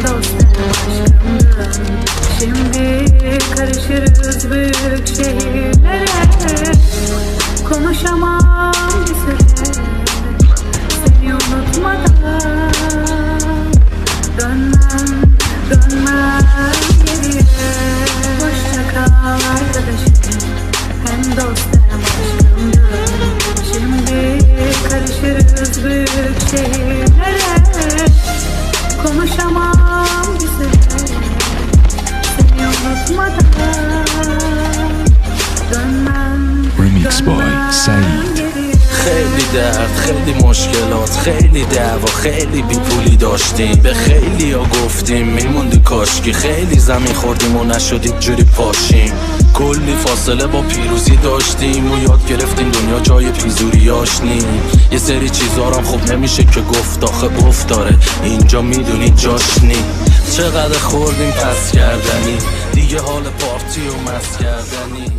dostum aşkımdın. Şimdi karışırız büyük şehirlere. Konuşamam bir süre seni unutmadan. Dönmem geriye. Hoşça kal arkadaşım, hem dostum aşkımdın. Şimdi karışırız büyük şehirlere. Konuşamam bir süre seni unutmadan. Remix by Said. خیلی درد، خیلی مشکلات، خیلی دعوا، خیلی بیپولی داشتیم. به خیلی ها گفتیم میموندی کاشکی. خیلی زمین خوردیم و نشدیم جوری پاشیم. کلی فاصله با پیروزی داشتیم و یاد گرفتیم دنیا جای پیزوریاش نیم. یه سری چیزا هم خوب نمیشه که گفت، آخه گفت داره اینجا میدونی جاش نیم. چقدر خوردیم پس کردنی، دیگه حال پارتی و مست کردنی.